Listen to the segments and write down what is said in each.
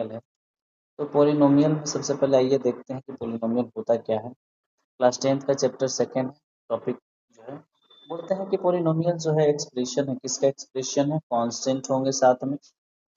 Polynomial है। तो polynomial में सबसे पहले आइए देखते हैं कि पॉलिनोमियल होता क्या है। क्लास 10th का चैप्टर सेकंड टॉपिक जो है, बोलते हैं कि पॉलिनोमियल जो है एक्सप्रेशन है। किसका एक्सप्रेशन है? कांस्टेंट होंगे, साथ में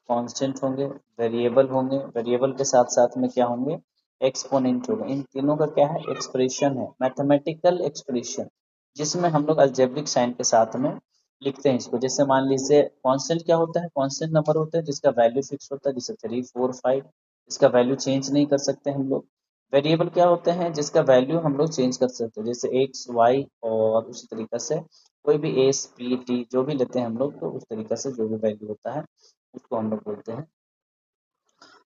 कांस्टेंट होंगे, वेरिएबल होंगे, वेरिएबल के साथ साथ में क्या होंगे? एक्सपोनेंट होगा। इन तीनों का क्या है? एक्सप्रेशन है, मैथमेटिकल एक्सप्रेशन, जिसमें हम लोग अलजेब्रिक साइन के साथ में लिखते हैं इसको। जैसे मान लीजिए कांस्टेंट क्या होता है? कांस्टेंट नंबर होता है जिसका वैल्यू फिक्स होता है, जैसे 3 4 5, इसका वैल्यू चेंज नहीं कर सकते हम लोग। वेरिएबल क्या होते हैं? जिसका वैल्यू हम लोग चेंज कर सकते हैं, जैसे एक्स वाई, और उसी तरीके से कोई भी एस पी टी जो भी लेते हैं हम लोग, तो उस तरीके से जो भी वैल्यू होता है उसको हम लोग बोलते हैं।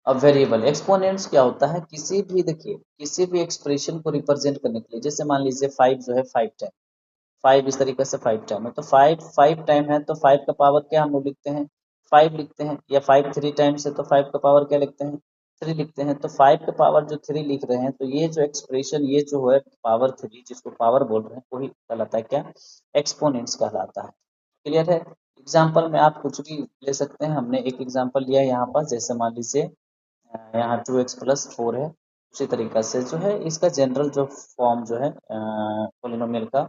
अब वेरिएबल एक्सपोनेंट्स क्या होता है? किसी भी, देखिए, किसी भी एक्सप्रेशन को रिप्रेजेंट करने के लिए, जैसे मान लीजिए 5 जो है 5 टाइम, 5 इस तरीके से 5 टाइम है, तो 5 5 टाइम है तो 5 का पावर क्या हम लोग लिखते हैं? 5 लिखते हैं। या 5 3 टाइम्स है तो 5 का पावर क्या लिखते हैं? 3 लिखते हैं। तो 5 का पावर जो 3 लिख रहे हैं, तो ये जो एक्सप्रेशन, ये जो है पावर 3 जिसको पावर बोल रहे हैं, वही कहलाता है क्या? एक्सपोनेंट्स कहलाता है। क्लियर है? एग्जाम्पल में आप कुछ भी ले सकते हैं। हमने एक एग्जाम्पल लिया है यहाँ पर, जैसे मान लीजिए यहाँ 2x+4 है। उसी तरीका से जो है इसका जनरल जो फॉर्म जो है पोलिनोमियल का,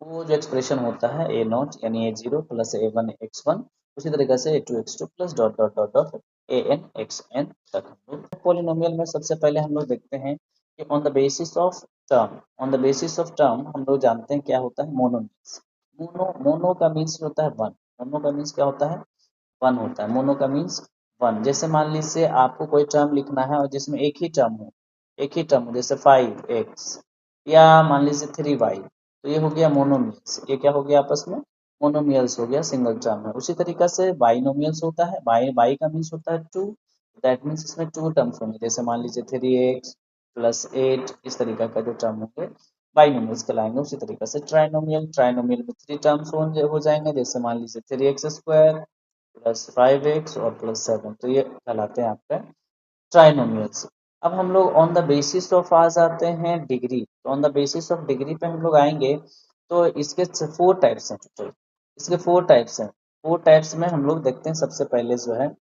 वो जो एक्सप्रेशन होता है a0 यानी a0 प्लस a1 x1, उसी तरीके से a2 x2 plus dot dot dot dot an xn तक। हम लोग पोलिनोमियल में सबसे पहले हम लोग देखते हैं कि on the basis of term, on the basis of term हम लोग जानते हैं क्या होता है? मोनोमियल्स। मोनो, मोनो का मीन्स होता है वन। मोनो का मीन्स क्या होता है? वन होता है। मोनो का मीन्स वन। जैसे मान लीजिए आपको कोई टर्म लिखना है और जिसमें एक ही टर्म हो, एक ही टर्म हो, जैसे 5x या मान लीजिए 3y, तो ये हो गया मोनोमियल्स। ये क्या हो गया? आपस में मोनोमियल्स हो गया, सिंगल टर्म है। उसी तरीका से बाइनोमियल्स होता है। बाई बाई का मीन्स होता है टू, दैट मीन्स इसमें टू टर्म्स होंगे। जैसे मान लीजिए 3x+8, इस तरीका का जो टर्म होंगे बाइनोमियल्स कहलाएंगे। उसी तरीके से ट्राइनोमियल, ट्राइनोमियल में 3 टर्म्स हो जाएंगे। जैसे मान लीजिए 3x² प्लस 5x और प्लस 7, तो ये कहलाते हैं आपका ट्राइनोमियल्स। अब हम लोग ऑन द बेसिस ऑफ आ जाते हैं डिग्री। तो on the basis of degree पे हम लोग आएंगे, तो इसके 4 टाइप्स हैं टोटल। इसके 4 टाइप्स हैं। 4 टाइप्स में हम लोग देखते हैं, सबसे पहले जो है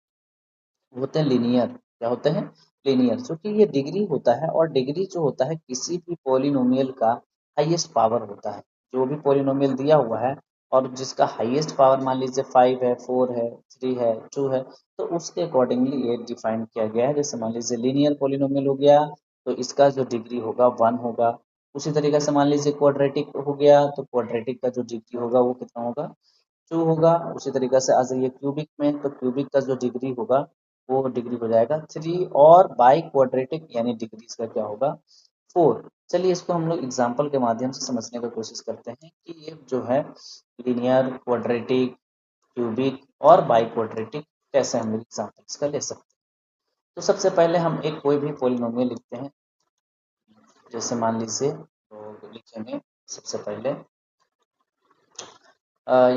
होते हैं लीनियर। क्या होते हैं? लीनियर। क्योंकि ये डिग्री होता है, और डिग्री जो होता है किसी भी पॉलिनोमियल का हाईएस्ट पावर होता है। जो भी पॉलिनोमियल दिया हुआ है और जिसका हाईएस्ट पावर मान लीजिए 5 है, 4 है, 3 है, 2 है, तो उसके अकॉर्डिंगली ये डिफाइन किया गया है। जैसे मान लीजिए लीनियर पॉलिनोमियल हो गया, तो इसका जो डिग्री होगा 1 होगा। उसी तरीके से मान लीजिए क्वाड्रेटिक हो गया, तो क्वाड्रेटिक का जो डिग्री होगा वो कितना होगा? 2 होगा। उसी तरीके से आ जाइए क्यूबिक में, तो क्यूबिक का जो डिग्री होगा वो डिग्री हो जाएगा 3, और बाई क्वाड्रेटिक यानी डिग्री इसका क्या होगा? 4। चलिए इसको हम लोग एग्जाम्पल के माध्यम से समझने की कोशिश करते हैं कि ये जो है लीनियर, क्वाड्रेटिक, क्यूबिक और बाई क्वाड्रेटिक कैसे हम लोग एग्जाम्पल इसका ले सकते हैं। तो सबसे पहले हम एक कोई भी पोलिनोमियल लिखते हैं। जैसे मान लीजिए, तो लिखेंगे सबसे पहले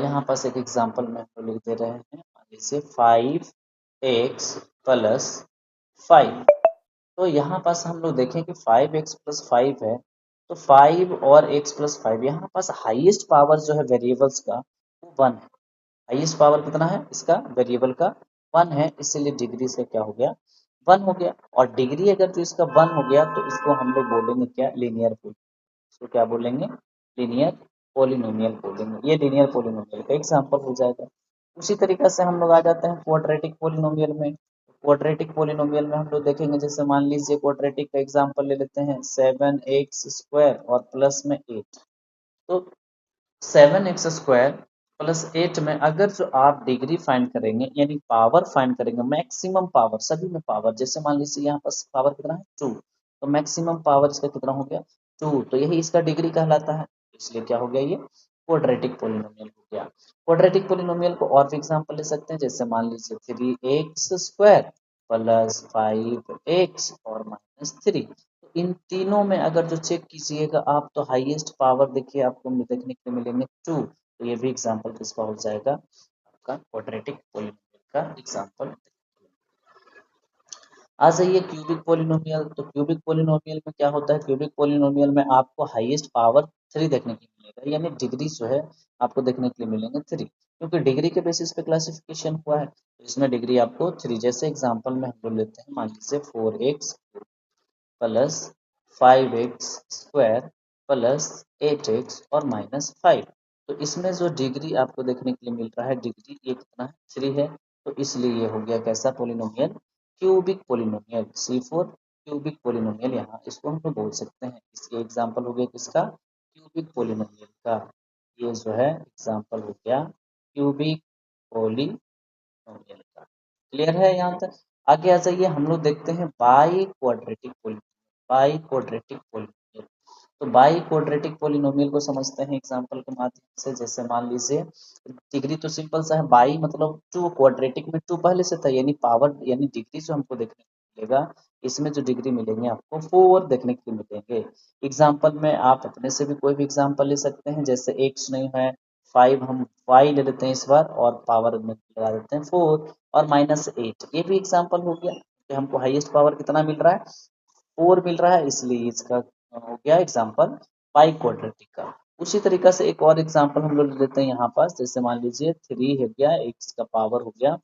यहाँ पास एक एग्जांपल में हम लिख दे रहे हैं। मान लीजिए 5x+5। तो यहाँ पास हम लोग देखें कि 5x+5 है, तो 5 और x+5, यहाँ पास हाईएस्ट पावर जो है वेरिएबल्स का वो 1 है। हाईएस्ट पावर कितना है इसका? वेरिएबल का 1 है, इसीलिए डिग्री से क्या हो गया? 1 हो गया। और डिग्री अगर जो इसका 1 हो गया, तो इसको हम लोग बोलेंगे क्या? लीनियर। इसको क्या बोलेंगे? लीनियर पोलिनोमियल बोलेंगे। ये लीनियर पोलिनोमियल का एग्जांपल हो जाएगा। उसी तरीके से हम लोग आ जाते हैं क्वाड्रेटिक पोलिनोमियल में। क्वाड्रेटिक पोलिनोमियल में हम लोग देखेंगे, जैसे मान लीजिए क्वाड्रेटिक का एग्जांपल ले लेते हैं, 7x² और प्लस में 8। तो 7x² प्लस 8 में अगर जो आप डिग्री फाइंड करेंगे, यानी पावर फाइंड करेंगे, मैक्सिमम पावर, सभी में पावर, जैसे मान लीजिए यहाँ पर पावर कितना है? 2, तो मैक्सिमम पावर इसका कितना हो गया? 2, तो यही इसका डिग्री कहलाता है। इसलिए क्या हो गया? ये क्वाड्रेटिक पोलिनोमियल हो गया। क्वाड्रेटिक पोलिनोमियल को और भी एग्जांपल ले सकते हैं, जैसे मान लीजिए 3x² प्लस 5x और -3। इन तीनों में अगर जो चेक कीजिएगा आप, तो हाईएस्ट पावर देखिए आपको देखने के लिए मिलेंगे 2। तो ये भी एग्जांपल किसका हो जाएगा? आपका क्वाड्रेटिक पोलिनोमियल का एग्जांपल। आ जाइए क्यूबिक पोलिनोमियल। तो क्यूबिक पोलिनोमियल में क्या होता है? क्यूबिक पोलिनोमियल में आपको हाईएस्ट पावर 3 देखने के लिए मिलेगा, यानी डिग्री जो है आपको देखने के लिए मिलेंगे 3। क्योंकि डिग्री के बेसिस पे क्लासिफिकेशन हुआ है, तो इसमें डिग्री आपको 3, जैसे एग्जांपल में हम लोग लेते हैं, मान लीजिए 4x plus 5x square plus 8x और -5। तो इसमें जो डिग्री आपको देखने के लिए मिल रहा है, डिग्री ये कितना है, 3 है। तो इसलिए ये हो गया कैसा polynomial, cubic polynomial, C4 cubic polynomial, यहाँ इसको हम लोग बोल सकते हैं। इसके एग्जाम्पल हो गया किसका, क्यूबिक पोलिनोमियल का। ये जो है एग्जाम्पल हो गया क्यूबिक पोलिनोमियल का। क्लियर है यहाँ तक? आगे आ जाइए, हम लोग देखते हैं by quadratic polynomial. By quadratic polynomial, तो बाई क्वाड्रेटिक पोलिनोमियल को समझते हैं एग्जांपल के माध्यम से। जैसे मान लीजिए डिग्री तो सिंपल सा है, बाई मतलब 2, क्वाड्रेटिक में 2 पहले से था, यानी पावर यानी डिग्री जो हमको देखने को मिलेगा, इसमें जो डिग्री मिलेंगे आपको 4 देखने को मिलेंगे। एग्जाम्पल में आप अपने से भी कोई भी एग्जाम्पल ले सकते हैं, जैसे x नहीं है 5, हम y ले लेते हैं इस बार और पावर में लगा देते हैं 4 और -8, ये भी एग्जाम्पल हो गया कि हमको हाईएस्ट पावर कितना मिल रहा है, 4 मिल रहा है, इसलिए इसका हो गया एग्जाम्पल बाई क्वाड्रेटिक का। उसी तरीका से एक और एग्जाम्पल हम लोग लेते हैं यहाँ पास, जैसे मान लीजिए 3 हो गया, x का पावर हो गया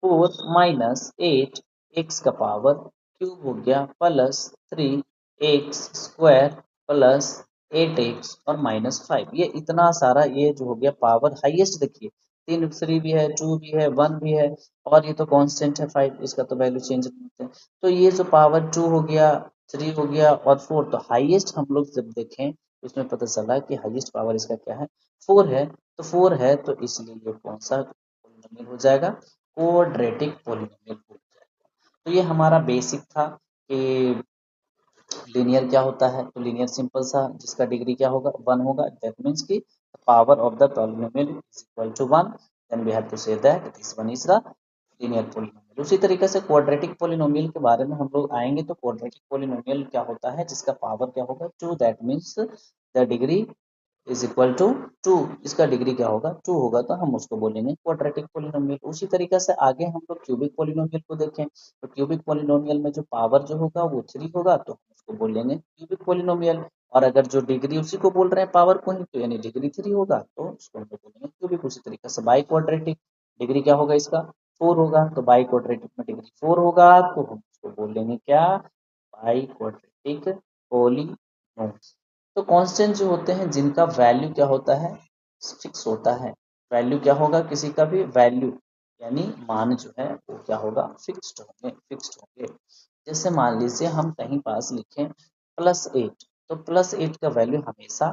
4 -8 x का पावर क्यूब हो गया plus 3 x square plus 8x और -5। ये इतना सारा ये जो हो गया पावर हाईएस्ट, देखिए 3 भी है, 2 भी है, 1 भी है, और ये तो कांस्टेंट है 5, इसका तो वैल्यू चेंज नहीं होते। तो ये जो पावर 2 हो गया, 3 हो गया और 4, तो हाईएस्ट हम लोग जब देखें तो इसमें पता चला कि हाईएस्ट पावर इसका क्या है, 4 है। तो 4 है तो इसलिए ये कौन सा पॉलिनोमियल हो जाएगा, क्वाड्रेटिक पॉलिनोमियल हो जाएगा। तो ये हमारा बेसिक था कि लीनियर क्या होता है। तो लीनियर सिंपल सा, जिसका डिग्री क्या होगा, 1 होगा, दैट मीन्स की power of the polynomial is equal to 1, then we have to say that this one is the linear polynomial. उसी तरीके से क्वाड्रेटिक पॉलिनोमियल के बारे में हम लोग आएंगे। तो क्वाड्रेटिक पॉलिनोमियल क्या होता है, जिसका पावर क्या होगा 2, that means the degree is equal to 2, इसका डिग्री क्या होगा 2 होगा, तो हम उसको बोलेंगे क्वाड्रेटिक पोलिनोमियल। उसी तरीके से आगे हम लोग क्यूबिक पोलिनोमियल को देखें, तो क्यूबिक पोलिनोमियल में जो पावर जो होगा वो 3 होगा, तो हम उसको बोलेंगे क्यूबिक पोलिनोमियल। और अगर जो डिग्री उसी को बोल रहे हैं पावर को ही, तो यानी डिग्री 3 होगा, तो उसको हम लोग बोलेंगे क्यूबिक। उसी तरीके से बाई क्वाड्रेटिक, डिग्री क्या होगा इसका 4 होगा, तो बाई क्वाड्रेटिक में डिग्री 4 होगा, तो हम उसको बोलेंगे क्या, बाई क्वाड्रेटिक पोलिनोमियल। तो कांस्टेंट जो होते हैं जिनका वैल्यू क्या होता है, फिक्स होता है। वैल्यू क्या होगा किसी का भी, वैल्यू यानी मान जो है वो क्या होगा, फिक्स्ड होंगे, फिक्स्ड होंगे। जैसे मान लीजिए हम कहीं पास लिखें +8, तो +8 का वैल्यू हमेशा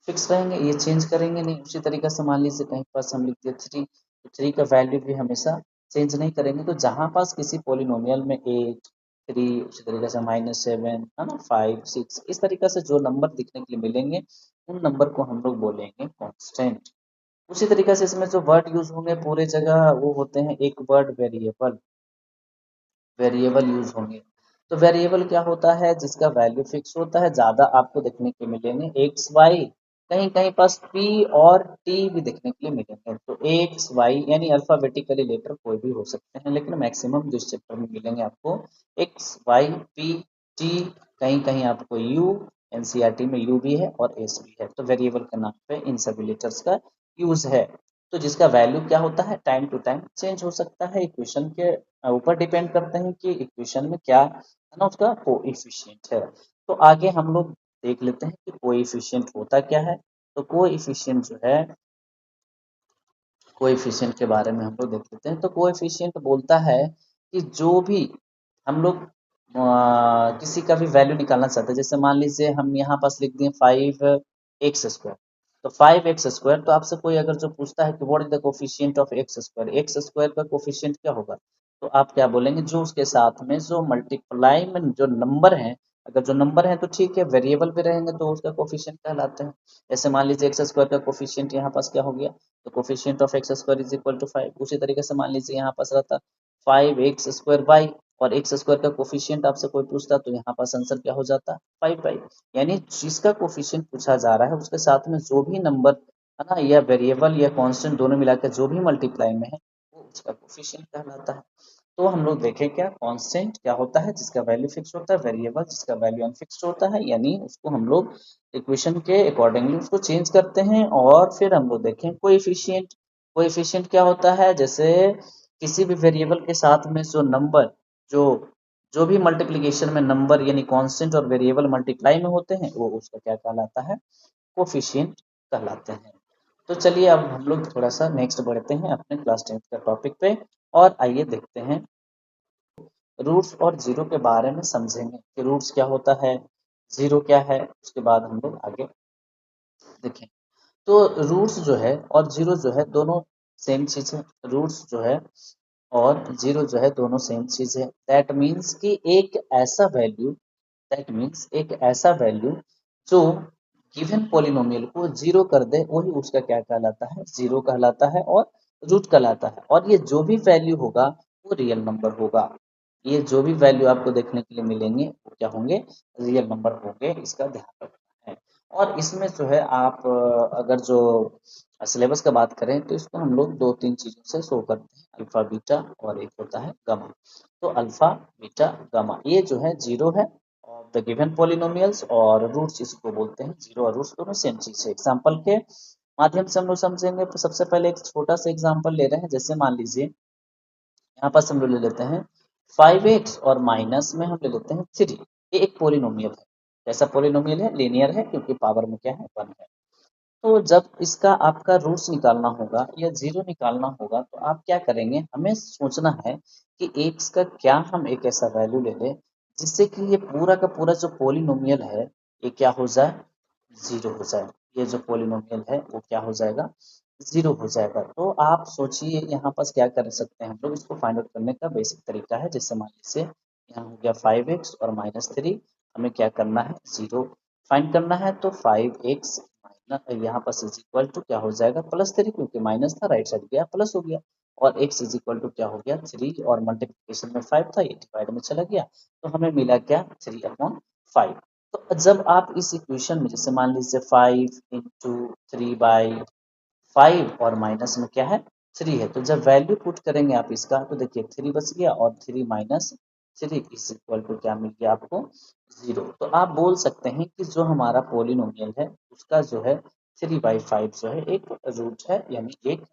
फिक्स रहेंगे, ये चेंज करेंगे नहीं। उसी तरीके से मान लीजिए कहीं पास हम लिख दिए 3, तो 3 का वैल्यू भी हमेशा चेंज नहीं करेंगे। तो जहां पास किसी पोलिनोमियल में 8, 3, उसी तरीके से -7 है ना, 5, 6, इस तरीके से जो नंबर दिखने के लिए मिलेंगे, उन नंबर को हम लोग बोलेंगे कांस्टेंट। उसी तरीके से इसमें जो वर्ड यूज होंगे पूरे जगह वो होते हैं, एक वर्ड वेरिएबल, वेरिएबल यूज होंगे। तो वेरिएबल क्या होता है, जिसका वैल्यू फिक्स होता है, ज्यादा आपको देखने के मिलेंगे एक्स वाई, कहीं कहीं पास पी और टी भी देखने के लिए मिलेंगे। तो एक्स वाई यानी अल्फाबेटिकली लेटर कोई भी हो सकते हैं, लेकिन मैक्सिमम जो इस चैप्टर में मिलेंगे आपको एक्स वाई पी टी, कहीं कहीं आपको यू, एनसीईआरटी में यू भी है और एस भी है। तो वेरिएबल के नाम पे इन सभी लेटर्स का यूज है। तो जिसका वैल्यू क्या होता है, टाइम टू टाइम चेंज हो सकता है, इक्वेशन के ऊपर डिपेंड करते हैं कि इक्वेशन में क्या है ना, उसका कोएफिशिएंट है। तो आगे हम लोग देख लेते हैं कि कोएफिशिएंट होता क्या है। तो कोएफिशिएंट जो है, कोएफिशिएंट के बारे में हम लोग देख लेते हैं। तो कोएफिशिएंट बोलता है कि जो भी हम लोग किसी का भी वैल्यू निकालना चाहते हैं, जैसे मान लीजिए हम यहाँ पास लिख दिए 5x², तो 5x², तो आपसे कोई अगर जो पूछता है कि what is the coefficient of x², x² का कोफिशिएंट क्या होगा, तो आप क्या बोलेंगे, जो उसके साथ में जो मल्टीप्लाई में जो नंबर है, अगर जो नंबर है तो ठीक है, वेरिएबल भी रहेंगे तो उसका कोफिशिएंट कहलाते हैं। जैसे मान लीजिए x² का कोफिशिएंट यहाँ पास क्या हो गया, तो coefficient of x² is equal to 5। उसी तरीके से मान लीजिए यहाँ पास रहता 5x² और x² का कोफिशिएंट आपसे कोई पूछता, तो यहाँ पास आंसर क्या हो जाता 5 यानी जिसका कोफिशिएंट पूछा जा रहा है उसके साथ में जो भी नंबर है ना, या वेरिएबल या कांस्टेंट दोनों मिलाकर जो भी मल्टीप्लाई में है, वो उसका कोफिशिएंट कहलाता है। तो हम लोग देखें क्या, कांस्टेंट क्या होता है, जिसका वैल्यू फिक्स होता है, वेरिएबल जिसका वैल्यू अनफिक्स्ड होता है, यानी उसको हम लोग इक्वेशन के अकॉर्डिंगली उसको चेंज करते हैं। और फिर हम लोग देखें कोएफिशिएंट, कोएफिशिएंट क्या होता है, जैसे किसी भी वेरिएबल के साथ में जो नंबर जो जो भी मल्टीप्लिकेशन में नंबर यानी कांस्टेंट और वेरिएबल मल्टीप्लाई में होते हैं वो उसका क्या कहलाता है, कोएफिशिएंट कहलाते हैं। तो चलिए अब हम लोग थोड़ा सा नेक्स्ट बढ़ते हैं अपने क्लास 10th का टॉपिक पे और आइए देखते हैं रूट्स और जीरो के बारे में समझेंगे कि रूट्स क्या होता है, जीरो क्या है, उसके बाद हम लोग आगे देखें। तो रूट्स जो है और जीरो जो है दोनों सेम चीज है। रूट्स जो है और जीरो जो है दोनों सेम चीज है। दैट मीन्स कि एक ऐसा वैल्यू जो गिवन पॉलिनोमियल को जीरो कर दे वही उसका क्या कहलाता है, जीरो कहलाता है और रूट कहलाता है। और ये जो भी वैल्यू होगा वो रियल नंबर होगा। ये जो भी वैल्यू आपको देखने के लिए मिलेंगे वो क्या होंगे, रियल नंबर होंगे, इसका ध्यान रखना है। और इसमें जो है आप अगर जो सिलेबस का बात करें तो इसको हम लोग दो तीन चीजों से शो करते हैं, अल्फा बीटा और एक होता है गामा। तो अल्फा बीटा गामा ये जो है जीरो है ऑफ द गिवन पॉलिनोमियल्स और रूट्स इसको बोलते हैं, जीरो और रूट्स दोनों सेम चीज है। एग्जांपल के माध्यम से हम लोग समझेंगे। तो सबसे पहले एक छोटा सा एग्जांपल ले रहे हैं, जैसे मान लीजिए यहाँ पास हम लोग ले लेते हैं 5x और माइनस में हम ले लेते हैं 3। ये एक पोलिनोमियल है। कैसा पोलिनोमियल है, लीनियर है क्योंकि पावर में क्या है, 1 है। तो जब इसका आपका रूट्स निकालना होगा या जीरो निकालना होगा तो आप क्या करेंगे, हमें सोचना है कि एक्स का क्या हम एक ऐसा वैल्यू ले लें जिससे कि ये पूरा का पूरा जो पोलिनोमियल है ये क्या हो जाए, जीरो हो जाए। ये जो पोलिनोमियल है वो क्या हो जाएगा, जीरो हो जाएगा। तो आप सोचिए यहाँ पास क्या कर सकते हैं हम लोग, इसको फाइंड आउट करने का बेसिक तरीका है। जैसे मान लीजिए यहाँ हो गया 5x और -3, हमें क्या करना है, जीरो फाइंड करना है। तो 5x माइनस यहाँ पर इज इक्वल टू क्या हो जाएगा, +3, क्योंकि माइनस था राइट साइड गया प्लस हो गया। और x इज इक्वल टू क्या हो गया, 3, और मल्टीप्लिकेशन में 5 था ये डिवाइड में चला गया तो हमें मिला क्या, 3/5। तो जब आप इस इक्वेशन में जैसे मान लीजिए 5 × 3/5 और माइनस में क्या है, 3 है, तो जब वैल्यू पुट करेंगे आप इसका तो देखिए 3 बच गया और 3 माइनस 3 इज इक्वल टू क्या मिल गया आपको, जीरो। तो आप बोल सकते हैं कि जो हमारा पोलिनोमियल है उसका जो है 3/5 जो है एक रूट है, यानी एक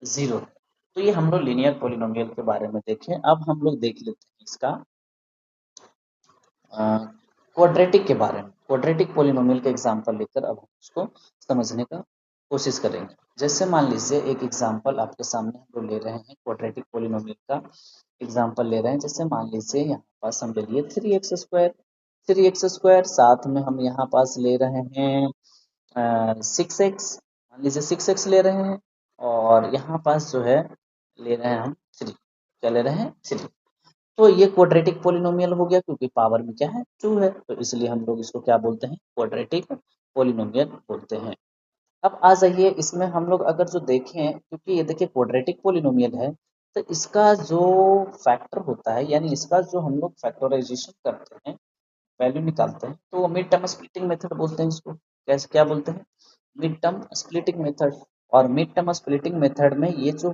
जीरो है। तो ये हम लोग लीनियर पोलिनोमियल के बारे में देखें। अब हम लोग देख लेते हैं इसका क्वाड्रेटिक के बारे में। क्वाड्रेटिक पोलिनोमियल के एग्जांपल लेकर अब हम उसको समझने का कोशिश करेंगे। जैसे मान लीजिए एक एग्जांपल आपके सामने हम लोग ले रहे हैं, क्वाड्रेटिक पोलिनोमियल का एग्जांपल ले रहे हैं। जैसे मान लीजिए यहाँ पास हम ले लिए 3x स्क्वायर, साथ में हम यहाँ पास ले रहे हैं 6x, मान लीजिए 6x ले रहे हैं, और यहाँ पास जो है ले रहे हैं हम 3, क्या ले रहे हैं, 3। तो ये क्वाड्रेटिक पोलिनोमियल हो गया क्योंकि पावर में क्या है, 2 है, तो इसलिए हम लोग इसको क्या बोलते हैं, क्वाड्रेटिक पोलिनोमियल बोलते हैं। अब आ जाइए इसमें हम लोग अगर जो देखें, क्योंकि ये देखिए क्वाड्रेटिक पोलिनोमियल है तो इसका जो फैक्टर होता है, यानी इसका जो हम लोग फैक्टराइजेशन करते हैं, वैल्यू निकालते हैं, तो मिड टर्म स्प्लिटिंग मेथड बोलते हैं इसको। कैसे, क्या बोलते हैं, मिड टर्म स्प्लिटिंग मेथड। और मिड टर्म स्प्लिटिंग मेथड में ये जो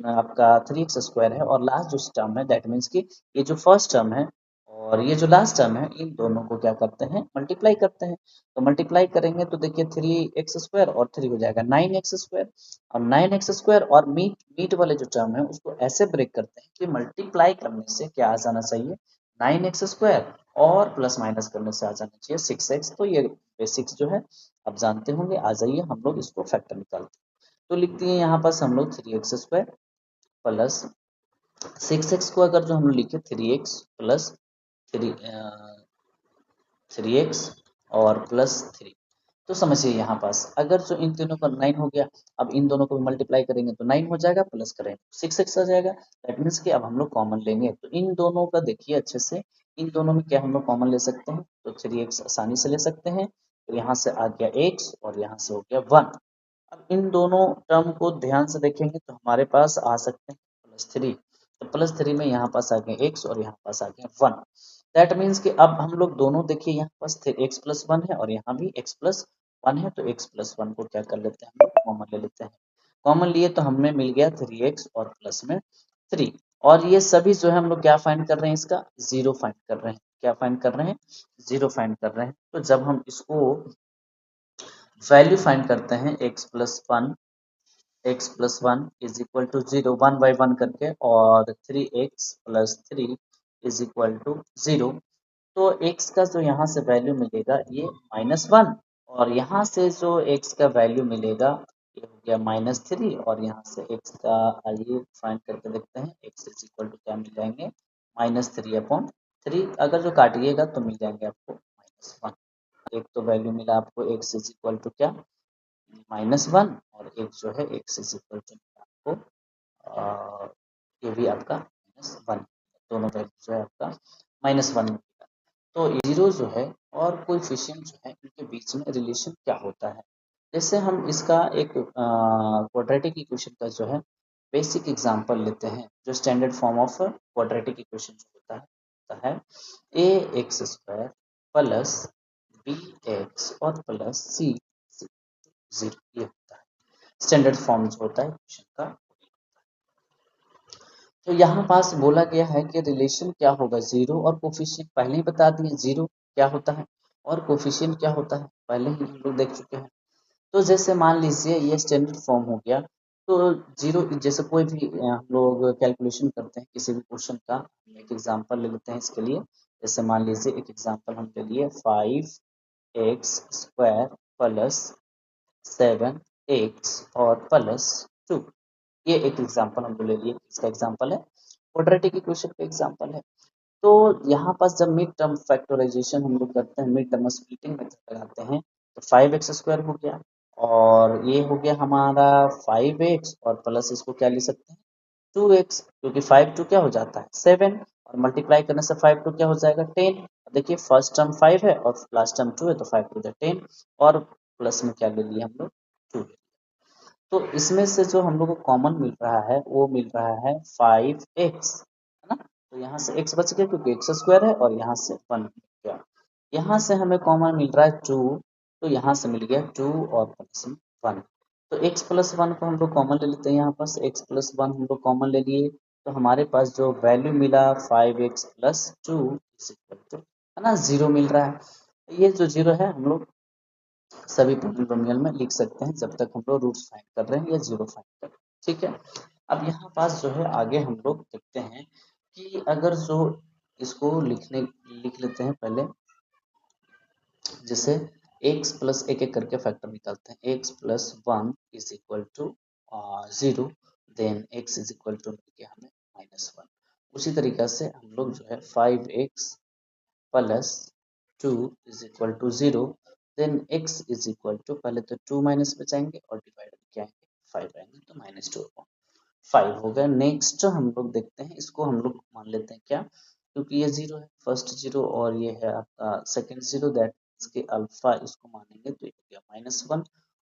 आपका 3x स्क्वायर है और लास्ट जो टर्म है दैट मीन्स कि ये जो फर्स्ट टर्म है और ये जो लास्ट टर्म है इन दोनों को क्या करते हैं, मल्टीप्लाई करते हैं। तो मल्टीप्लाई करेंगे तो देखिए 3x स्क्वायर और 3 हो जाएगा 9x स्क्वायर। और 9x स्क्वायर और मीट मीट वाले जो टर्म है उसको ऐसे ब्रेक करते हैं कि मल्टीप्लाई करने से क्या आ जाना चाहिए, 9x स्क्वायर, और प्लस माइनस करने से आ जाना चाहिए 6x। तो ये बेसिक्स जो है आप जानते होंगे। आ जाइए हम लोग इसको फैक्टर निकालते हैं। तो लिखते हैं यहाँ पास हम लोग 3x स्क्वायर प्लस 6x को अगर जो हम लोग लिखे 3x प्लस 3x और +3। तो समझिए यहाँ पास अगर जो इन तीनों का 9 हो गया, अब इन दोनों को मल्टीप्लाई करेंगे तो 9 हो जाएगा, प्लस करेंगे 6x आ जाएगा। दैट मीन्स कि अब हम लोग कॉमन लेंगे तो इन दोनों का देखिए अच्छे से, इन दोनों में क्या हम लोग कॉमन ले सकते हैं, तो 3x आसानी से ले सकते हैं। तो यहाँ से आ गया x और यहाँ से हो गया 1। अब इन दोनों टर्म को ध्यान से देखेंगे तो हमारे पास आ सकते हैं +3। तो +3 में यहाँ पास आ गया x और यहाँ पास आ गया 1। दैट मीन्स कि अब हम लोग दोनों देखिए यहाँ पास x+1 है और यहाँ भी x+1 है, तो x+1 को क्या कर लेते हैं, हम लोग कॉमन ले लेते हैं। कॉमन लिए तो हमें मिल गया 3x और प्लस में 3। और ये सभी जो है हम लोग क्या फाइंड कर रहे हैं, इसका जीरो फाइंड कर रहे हैं। क्या फाइंड कर रहे हैं, जीरो फाइंड कर रहे हैं। तो जब हम इसको वैल्यू फाइंड करते हैं x+1 x plus one is equal to 0 one by one करके, और 3x plus 3 is equal to 0। तो x का जो यहाँ से वैल्यू मिलेगा ये -1, और यहाँ से जो x का वैल्यू मिलेगा ये हो गया -3, और यहाँ से x का आइए फाइंड करके देखते हैं। x इज इक्वल टू क्या मिल जाएंगे, -3/3। अगर जो काटिएगा तो मिल जाएंगे आपको -1। एक तो वैल्यू मिला आपको x इज इक्वल टू क्या, -1, और एक जो है x इज इक्वल टू आपको ये भी आपका -1, दोनों वैल्यू जो है आपका -1 मिलेगा। तो जीरो जो है और कोएफिशिएंट जो है इनके बीच में रिलेशन क्या होता है, जैसे हम इसका एक क्वाड्रेटिक इक्वेशन का जो है बेसिक एग्जांपल लेते हैं। जो standard form of quadratic equation जो होता है A X square plus B X और प्लस सी 0, ये होता है स्टैंडर्ड फॉर्म जो होता है इक्वेशन का। तो यहाँ पास बोला गया है कि रिलेशन क्या होगा, जीरो और कोफिशिएंट पहले ही बता दिए, जीरो क्या होता है और कोफिशिएंट क्या होता है पहले ही हम लोग देख चुके हैं। तो जैसे मान लीजिए ये स्टैंडर्ड फॉर्म हो गया, तो जीरो जैसे कोई भी हम लोग कैलकुलेशन करते हैं किसी भी क्वेश्चन का, हम एक एग्जांपल ले लेते हैं इसके लिए। जैसे मान लीजिए एक एग्जांपल हम ले लिए 5x स्क्वायर प्लस 7x और प्लस 2। ये एक एग्जांपल हम ले लिए, इसका एग्जांपल है, क्वाड्रेटिक इक्वेशन का एग्जांपल है। तो यहाँ पास जब मिड टर्म फैक्टराइजेशन हम लोग करते हैं, मिड टर्म स्प्लिटिंग मेथड लगाते हैं, तो 5x स्क्वायर हो गया और ये हो गया हमारा 5x, और प्लस इसको क्या ले सकते हैं 2x, क्योंकि 5 टू क्या हो जाता है 7, और मल्टीप्लाई करने से 5 टू क्या हो जाएगा 10। देखिए फर्स्ट टर्म 5 है और लास्ट टर्म 2 है, तो 5 टू 10, और प्लस में क्या ले लिए हम लोग 2। तो इसमें से जो हम लोग को कॉमन मिल रहा है वो मिल रहा है 5x, है ना। तो यहाँ से x बच गया क्योंकि x स्क्वायर है, और यहाँ से 1 मिल गया। यहाँ से हमें कॉमन मिल रहा है 2, तो यहाँ से मिल गया 2 और प्लस 1। तो x प्लस 1 को हम लोग कॉमन ले लेते हैं, यहाँ पास x प्लस 1 हम लोग कॉमन ले लिए, तो हमारे पास जो वैल्यू मिला 5x plus 2 is equal to, है ना, 0 मिल रहा है। ये जो 0 है हम लोग सभी पॉलिनोमियल में लिख सकते हैं जब तक हम लोग रूट्स फाइंड कर रहे हैं या जीरो फाइंड कर रहे हैं, ठीक है। अब यहाँ पास जो है आगे हम लोग देखते हैं कि अगर जो इसको लिख लेते हैं पहले, जैसे x प्लस एक एक करके फैक्टर निकालते हैं, x plus 1 is equal to 0, then x is equal to मिल गया हमें -1। उसी तरीका से हम लोग जो है 5x plus 2 is equal to 0, then x is equal to, पहले तो 2 माइनस बचाएंगे और डिवाइड क्या आएंगे 5 आएंगे, तो -2/5 हो गया। नेक्स्ट हम लोग देखते हैं, इसको हम लोग मान लेते हैं क्या, क्योंकि ये 0 है फर्स्ट 0 और ये है आपका सेकंड 0, दैट इसके अल्फा इसको मानेंगे तो ये हो गया -1,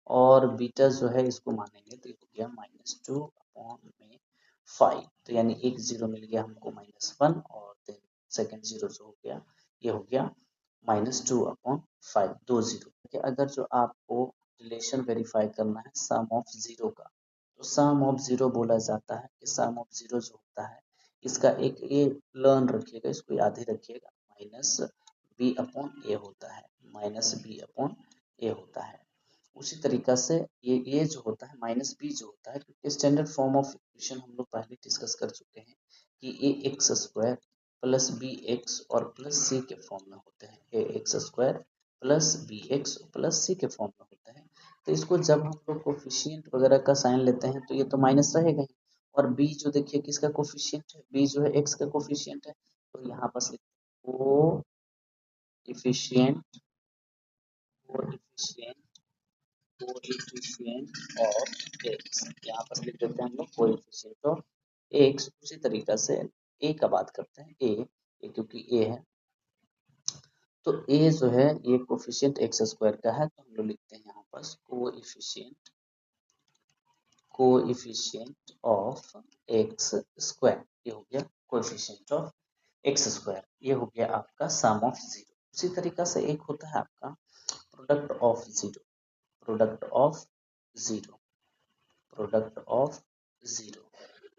और बीटा जो है इसको मानेंगे तो ये हो गया -2/5। तो यानी एक 0 मिल गया हमको -1, और देन सेकंड 0 जो हो गया ये हो गया -2/5, 2 0। अगर जो आपको रिलेशन वेरीफाई करना है सम ऑफ जीरो का, तो सम ऑफ जीरो बोला जाता है कि सम ऑफ जीरो जो होता है इसका एक ये लर्न रखिएगा, इसको याद ही रखिएगा, -b/a होता है, -b/a होता है। उसी तरीका से ये जो होता है -b जो होता है, क्योंकि स्टैंडर्ड फॉर्म ऑफ इक्वेशन हम लोग पहले डिस्कस कर चुके हैं कि A X square plus B X और प्लस सी के फॉर्म में होते हैं, A X square plus B X plus C के फॉर्म में होते हैं। तो इसको जब हम लोग कोफिशिएंट वगैरह का साइन लेते हैं तो ये तो माइनस रहेगा ही, और बी जो देखिए किसका कोफिशिएंट है, बी जो है एक्स का कोफिशिएंट है, तो यहाँ पर को इफिशियंट कोएफिशिएंट ऑफ एक्स, यहाँ पर लिख देते हैं हम लोग कोएफिशिएंट ऑफ एक्स। उसी तरीका से ए का बात करते हैं, ए क्योंकि ए है, तो ए जो है ये कोफिशिएंट एक्स स्क्वायर का है, तो हम लोग लिखते हैं यहाँ पर कोएफिशिएंट ऑफ एक्स स्क्वायर, ये हो गया कोएफिशिएंट ऑफ एक्स स्क्वायर, ये हो गया आपका सम ऑफ जीरो। उसी तरीका से एक होता है आपका product of zero, product of zero, product of zero.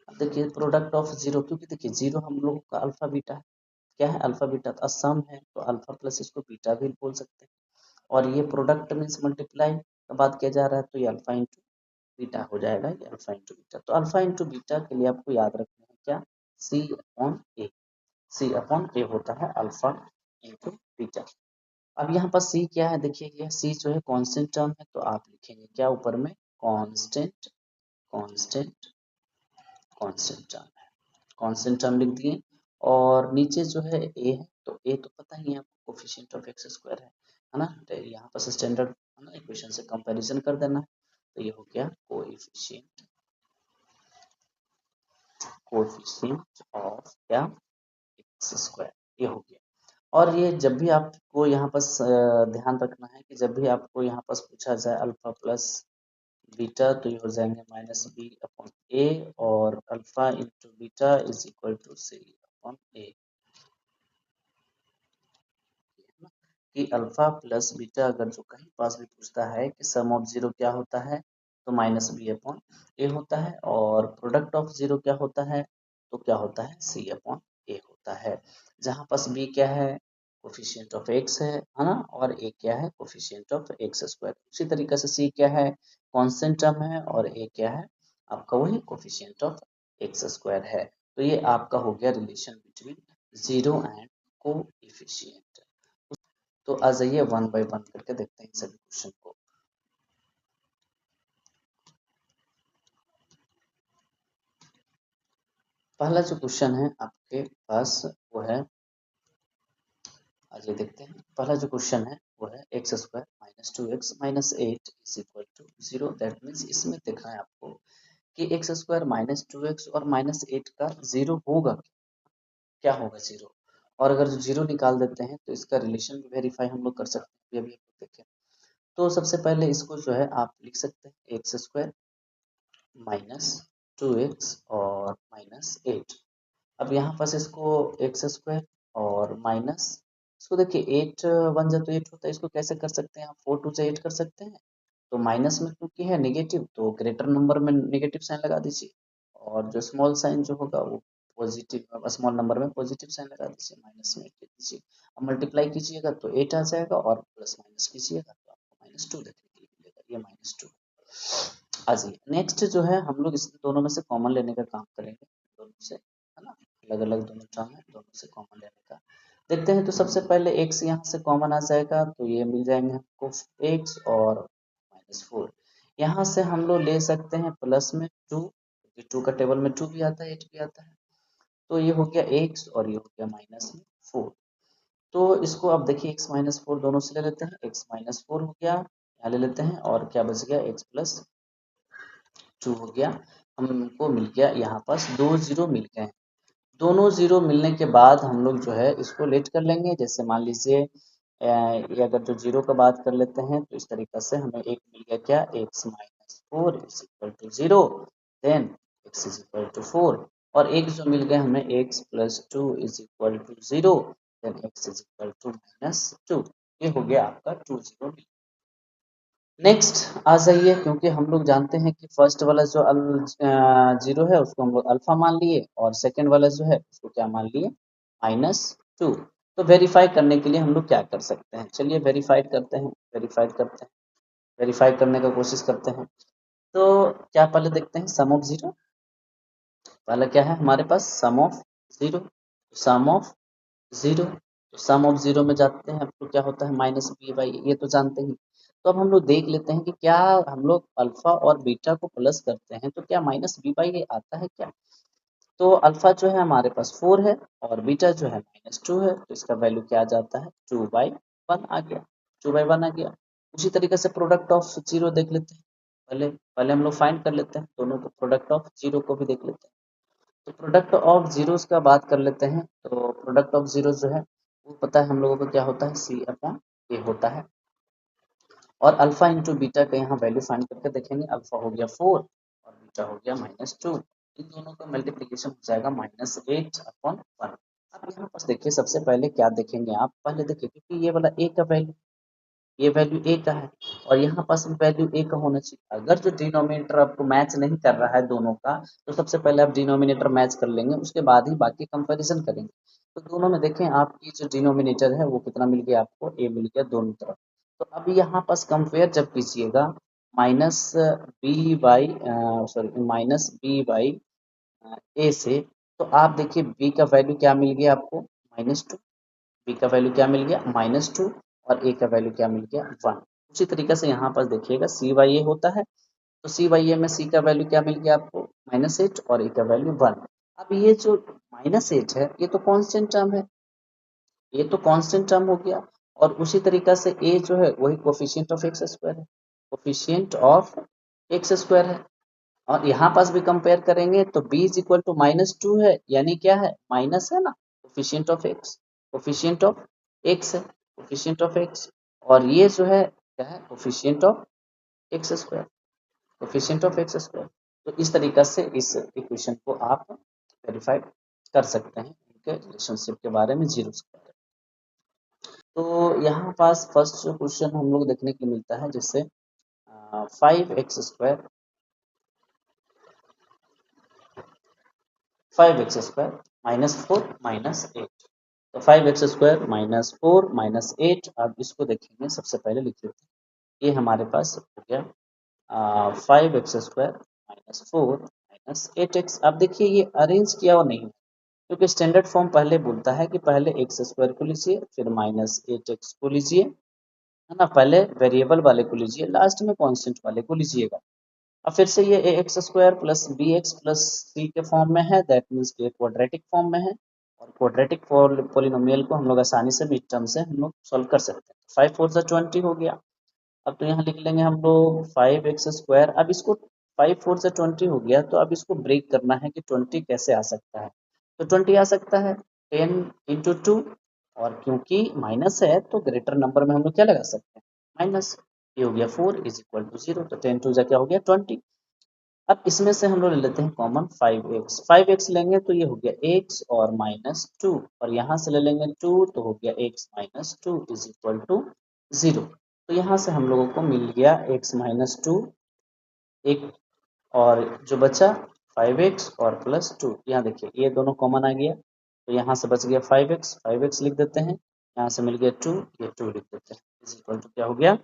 अब देखिए प्रोडक्ट ऑफ जीरो, क्योंकि देखिए जीरो हम लोगों का अल्फा बीटा है, क्या है अल्फा बीटा, तो सम है तो अल्फा प्लस इसको बीटा भी बोल सकते हैं, और ये प्रोडक्ट मीन्स मल्टीप्लाई का बात किया जा रहा है, तो ये अल्फा इंटू बीटा हो जाएगा ये अल्फा इंटू बीटा। तो अल्फा इंटू बीटा के लिए आपको याद रखना है क्या, सी अपॉन ए। सी अपॉन ए होता है अल्फा इंटू बीटा। अब यहाँ पर सी क्या है, देखिए ये सी जो है कांस्टेंट टर्म है, तो आप लिखेंगे क्या ऊपर में, कांस्टेंट कांस्टेंट कांस्टेंट टर्म है, कांस्टेंट टर्म लिख दिए। और नीचे जो है ए है, तो ए तो पता ही है आपको कोफिशिएंट ऑफ एक्स स्क्वायर है ना, तो यहाँ पर स्टैंडर्ड है ना इक्वेशन से कंपैरिजन कर देना है, तो ये हो गया कोफिशिएंट ऑफ क्या, एक्स स्क्वायर, ये हो गया। और ये जब भी आपको यहाँ पर ध्यान रखना है कि जब भी आपको यहाँ पर पूछा जाए अल्फा प्लस बीटा, तो ये हो जाएंगे माइनस बी अपॉन ए, और alpha into beta is equal to C upon A, कि अल्फा प्लस बीटा अगर जो कहीं पास भी पूछता है कि सम ऑफ जीरो क्या होता है, तो माइनस बी अपॉन ए होता है, और प्रोडक्ट ऑफ जीरो क्या होता है, तो क्या होता है, सी अपॉन ए होता है। जहाँ पास बी क्या है, कोफिशिएंट ऑफ एक्स है ना, और ए क्या है, कोफिशिएंट ऑफ एक्स स्क्वायर। उसी तरीके से सी क्या है, कांस्टेंट टर्म है, और ए क्या है आपका वही कोफिशिएंट ऑफ एक्स स्क्वायर है। तो ये आपका हो गया relation between zero and coefficient. तो आ जाइए वन बाय वन करके देखते हैं इन सभी क्वेश्चन को। पहला जो क्वेश्चन है आपके पास वो है, आइए देखते हैं। पहला जो क्वेश्चन है वो है x square minus two x minus eight is equal to zero. That means इसमें देखना है आपको कि x square minus two x और माइनस एट का जीरो होगा, क्या होगा जीरो। और अगर जो जीरो निकाल देते हैं तो इसका रिलेशन भी वेरीफाई हम लोग कर सकते हैं, अभी हम लोग देखें। तो सबसे पहले इसको जो है आप लिख सकते हैं x square minus two x और माइनस एट। अब यहाँ पास इसको एक्स स्क्वायर और माइनस, इसको देखिए एट वन जा तो एट होता है, इसको कैसे कर सकते हैं आप, फोर टू जा एट कर सकते हैं। तो माइनस में क्योंकि है नेगेटिव, तो ग्रेटर नंबर में नेगेटिव साइन लगा दीजिए, और जो स्मॉल साइन जो होगा वो पॉजिटिव, स्मॉल नंबर में पॉजिटिव साइन लगा दीजिए, माइनस में एट लिख दीजिए। अब मल्टीप्लाई कीजिएगा तो एट आ जाएगा, और प्लस माइनस कीजिएगा तो आपको माइनस टू देखने के लिए मिलेगा, ये माइनस टू। आ जाइए नेक्स्ट जो है, हम लोग इस दोनों में से कॉमन लेने का काम करेंगे, दोनों से है ना, अलग अलग दोनों टर्म है, दोनों से कॉमन लेने का देखते हैं। तो सबसे पहले एक्स यहाँ से कॉमन आ जाएगा, तो ये मिल जाएंगे हमको एक्स और माइनस फोर। यहाँ से हम लोग ले सकते हैं प्लस में टू, क्योंकि टू का टेबल में टू भी आता है एट भी आता है, तो ये हो गया एक्स और ये हो गया माइनस में फोर। तो इसको अब देखिए एक्स माइनस फोर दोनों से ले लेते हैं, एक्स माइनस फोर हो गया, यहाँ ले लेते हैं, और क्या बच गया, एक्स प्लस टू हो गया। हमको मिल गया यहाँ पास दो जीरो मिल गए हैं। दोनों जीरो मिलने के बाद हम लोग जो है इसको लेट कर लेंगे, जैसे मान लीजिए ये अगर जो जीरो का बात कर लेते हैं, तो इस तरीके से हमें एक मिल गया क्या, x minus four is equal to zero, then x is equal to four, और एक जो मिल गया हमें x plus two is equal to zero, then x is equal to minus two. ये हो गया आपका टू जीरो। नेक्स्ट आ जाइए, क्योंकि हम लोग जानते हैं कि फर्स्ट वाला जो जीरो है उसको हम लोग अल्फा मान लिए, और सेकंड वाला जो है उसको क्या मान लिए, माइनस टू। तो वेरीफाई करने के लिए हम लोग क्या कर सकते हैं, चलिए वेरीफाइड करते हैं, वेरीफाइड करते हैं, वेरीफाई करने का कोशिश करते हैं। तो क्या पहले देखते हैं सम ऑफ जीरो, पहला क्या है हमारे पास sum of zero, sum of zero, तो सम ऑफ जीरो में जाते हैं तो क्या होता है माइनस बी बाई, ये तो जानते हैं। तो अब हम लोग देख लेते हैं कि क्या हम लोग अल्फा और बीटा को प्लस करते हैं तो क्या माइनस बी बाई ए आता है क्या। तो अल्फा जो है हमारे पास फोर है, और बीटा जो है माइनस टू है, तो इसका वैल्यू क्या आ जाता है, टू बाई वन आ गया, टू बाई वन आ गया। उसी तरीके से प्रोडक्ट ऑफ जीरो देख लेते हैं, पहले पहले हम लोग फाइंड कर लेते हैं दोनों को, प्रोडक्ट ऑफ जीरो को भी देख लेते हैं। तो प्रोडक्ट ऑफ जीरोस का बात कर लेते हैं, तो प्रोडक्ट ऑफ जीरो जो है वो पता है हम लोगों को क्या होता है, सी अपॉन ए होता है। और अल्फा इंटू बीटा का यहाँ वैल्यू फाइंड करके देखेंगे, अल्फा हो गया फोर और बीटा हो गया माइनस टू, इन दोनों का मल्टीप्लीकेशन हो जाएगा माइनस एट अपॉन वन। अब यहाँ पर देखिए सबसे पहले क्या देखेंगे आप, पहले देखिए क्योंकि ये वाला ए का वैल्यू, ये वैल्यू ए का है, और यहाँ पास वैल्यू ए का होना चाहिए। अगर जो डिनोमिनेटर आपको मैच नहीं कर रहा है दोनों का, तो सबसे पहले आप डिनोमिनेटर मैच कर लेंगे, उसके बाद ही बाकी कंपैरिजन करेंगे। तो दोनों में देखें आपकी जो डिनोमिनेटर है वो कितना मिल गया आपको, ए मिल गया दोनों तरफ। तो अब यहाँ पास कंपेयर जब कीजिएगा, minus B by sorry minus B by A से, तो आप देखिए बी का वैल्यू क्या मिल गया आपको, -2। बी का वैल्यू क्या मिल गया, -2, और ए का वैल्यू क्या मिल गया, 1। उसी तरीके से यहाँ पर देखिएगा सी बाई ए होता है, तो सी बाई ए में सी का वैल्यू क्या मिल गया आपको, -8, और ए का वैल्यू 1। अब ये जो -8 है ये तो कांस्टेंट टर्म है, ये तो कांस्टेंट टर्म हो गया, और उसी तरीका से ए जो है वही कोफिशिएंट ऑफ एक्स स्क्वायर है, कोफिशिएंट ऑफ एक्स स्क्वायर है। और यहाँ पास भी कंपेयर करेंगे तो b इज इक्वल टू -2 है, यानी क्या है, माइनस है ना, coefficient of x, coefficient of x है, कोफिशिएंट ऑफ एक्स, और ये जो है क्या है, coefficient of x square, coefficient of x square. तो इस तरीका से इस इक्वेशन को आप वेरीफाई कर सकते हैं इनके रिलेशनशिप के बारे में, जीरो के बारे में। तो यहाँ पास फर्स्ट क्वेश्चन हम लोग देखने को मिलता है, जैसे 5x² 5x² -4 -8, तो 5x² -4 -8, अब इसको देखेंगे, सबसे पहले लिख लेते हैं, ये हमारे पास हो गया 5x² -4 -8x। अब देखिए ये अरेंज किया हुआ नहीं है, क्योंकि स्टैंडर्ड फॉर्म पहले बोलता है कि पहले x² को लीजिए, फिर -8x को लीजिए, है ना, पहले वेरिएबल वाले को लीजिए, लास्ट में कांस्टेंट वाले को लीजिएगा। अब फिर से ये ax² plus bx plus c के फॉर्म में है, दैट मीन्स ये क्वाड्रेटिक फॉर्म में है, और क्वाड्रेटिक पॉलिनोमियल को हम लोग आसानी से मिड टर्म से हम लोग सॉल्व कर सकते हैं। 5 4 20 हो गया। अब तो यहाँ लिख लेंगे हम लोग 5x²। अब इसको 5 4 20 हो गया, तो अब इसको ब्रेक करना है कि 20 कैसे आ सकता है, तो 20 आ सकता है 10 × 2, और क्योंकि माइनस है तो ग्रेटर नंबर में हम लोग क्या लगा सकते हैं, माइनस। ये हो गया 4 इज इक्वल टू 0, तो 10 2 क्या हो गया 20। अब इसमें से हम लोग ले लेते हैं कॉमन 5x, 5x लेंगे तो ये हो गया x और -2, और यहाँ से ले लेंगे 2 तो हो गया x -2 इज इक्वल टू 0। तो यहाँ से हम लोगों को मिल गया x -2 एक, और जो बचा 5x और +2, यहाँ देखिए ये दोनों कॉमन आ गया, तो यहाँ से बच गया 5x, 5x लिख देते हैं, यहाँ से मिल गया 2, ये 2 लिख देते हैं, इज इक्वल टू क्या हो गया,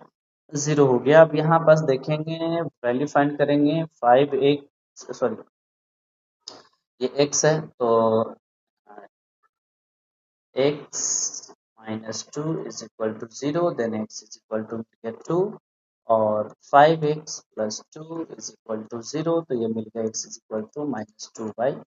0 हो गया। अब यहाँ पास देखेंगे, वैल्यू फाइंड करेंगे, 5x सॉरी ये x है, तो x -2 is equal to 0, then x is equal to 2, और 5x + 2 इज इक्वल टू 0, तो ये मिल गया x इज इक्वल टू -2/5।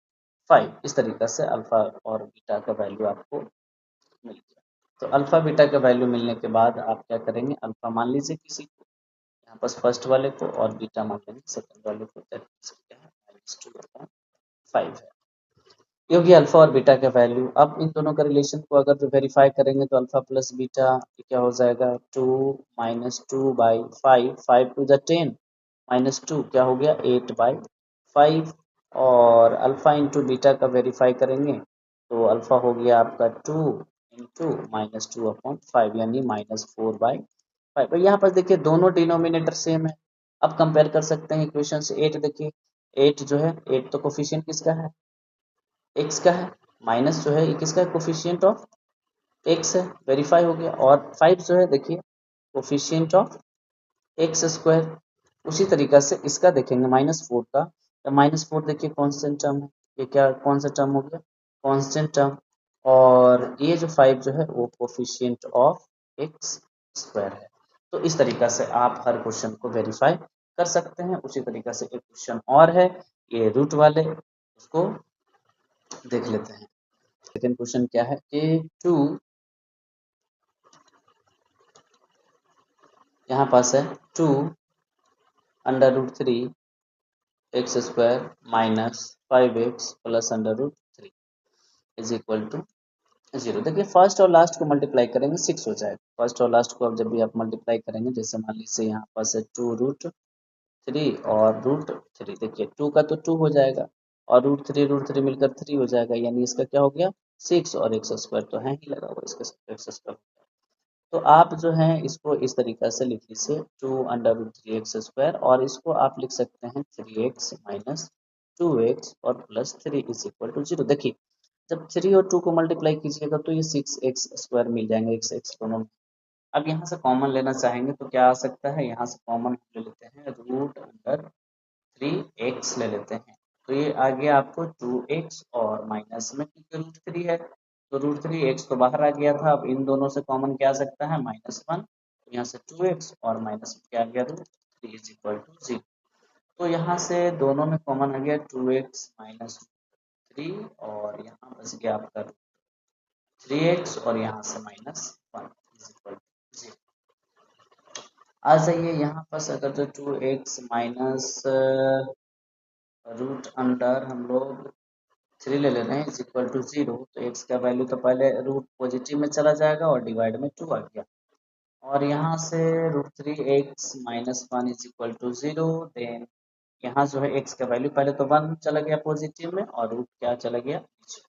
इस तरीके से अल्फा और बीटा का वैल्यू आपको मिल गया। तो अल्फा बीटा का वैल्यू मिलने के बाद आप क्या करेंगे, अल्फा मान लीजिए किसी को, यहाँ पास फर्स्ट वाले को, और बीटा मान लेंगे सेकंड वाले को, दैट मींस क्या है, -2/5 है। ये हो गया अल्फा और बीटा का वैल्यू। अब इन दोनों का रिलेशन को अगर जो वेरीफाई करेंगे तो अल्फा प्लस बीटा क्या हो जाएगा, 2 -2/5, 5 टू द 10, -2 क्या हो गया 8/5, और अल्फा इंटू बीटा का वेरीफाई करेंगे तो अल्फा हो गया आपका 2 इंटू -2/5, यानी -4/5। यहाँ पर देखिए दोनों डिनोमिनेटर सेम है। अब कंपेयर कर सकते हैं इक्वेशन से। 8 देखिए, 8 जो है, 8 तो कोफिशिएंट किसका है, एक्स का है, माइनस जो है ये किसका है, कोफिशिएंट ऑफ एक्स है, वेरीफाई हो गया। और 5 जो है देखिए कोफिशिएंट ऑफ x²। उसी तरीका से इसका देखेंगे -4 का, तो -4 देखिए कांस्टेंट टर्म है, ये क्या कौन सा टर्म हो गया, कांस्टेंट टर्म, और ये जो 5 जो है वो कोफिशिएंट ऑफ x² है। तो इस तरीका से आप हर क्वेश्चन को वेरीफाई कर सकते हैं। उसी तरीका से एक क्वेश्चन और है, ये रूट वाले, उसको देख लेते हैं। सेकंड क्वेश्चन क्या है, a2, यहाँ पास है 2 √3 x² -5x plus √3 is equal to 0। देखिए फर्स्ट और लास्ट को मल्टीप्लाई करेंगे 6 हो जाएगा। फर्स्ट और लास्ट को अब जब भी आप मल्टीप्लाई करेंगे, जैसे मान लीजिए यहाँ पास है 2√3 और √3, देखिए 2 का तो 2 हो जाएगा, और √3 मिलकर 3 हो जाएगा, यानी इसका क्या हो गया 6, और x² तो है ही लगा हुआ, इसका x²। तो आप जो है इसको इस तरीका से लिख लीजिए 2√3x², और इसको आप लिख सकते हैं 3x - 2x और +3 इज इक्वल टू 0। देखिए जब 3 और 2 को मल्टीप्लाई कीजिएगा तो ये 6x² मिल जाएंगे, x दोनों में, अब यहाँ से कॉमन लेना चाहेंगे तो क्या आ सकता है, यहाँ से कॉमन ले लेते हैं रूट अंडर 3x ले लेते हैं। तो ये आ गया आपको 2x और माइनस में क्योंकि रूट 3 है तो रूट 3x तो बाहर आ गया था। अब इन दोनों से कॉमन क्या आ सकता है, -1। तो यहाँ से 2x और माइनस में क्या आ गया, रूट 3 इज इक्वल टू 0। तो यहाँ से दोनों में कॉमन आ गया 2x माइनस 3 और यहाँ बच गया आपका 3x और यहाँ से -1 इज इक्वल टू 0। आ जाइए यहाँ पास अगर तो 2x माइनस रूट अंडर हम लोग 3 ले ले रहे हैं इज इक्वल टू 0। तो x का वैल्यू तो पहले रूट पॉजिटिव में चला जाएगा और डिवाइड में 2 आ गया और यहाँ से root 3x minus 1 is equal to 0। Then यहाँ जो है x का वैल्यू पहले तो 1 चला गया पॉजिटिव में और रूट क्या चला गया नीचे।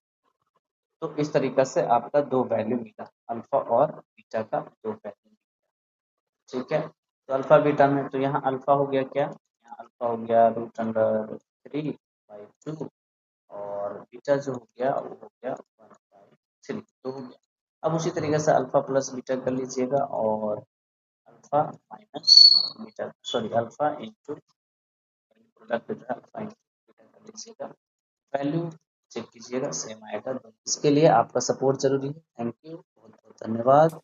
तो इस तरीके से आपका दो वैल्यू मिला, अल्फा और बीटा का दो वैल्यू। ठीक है, तो अल्फा बीटा में तो यहाँ अल्फा हो गया क्या, यहाँ अल्फा हो गया रूट अंडर 3/2 और बीटा जो हो गया वो हो गया 1/3 तो हो गया। अब उसी तरीके से अल्फा प्लस बीटा कर लीजिएगा और alpha minus beta sorry alpha into product जो है अल्फा इंटू बीटा कर लीजिएगा, वैल्यू चेक कीजिएगा सेम आएगा। इसके लिए आपका सपोर्ट जरूरी है। थैंक यू, बहुत बहुत धन्यवाद।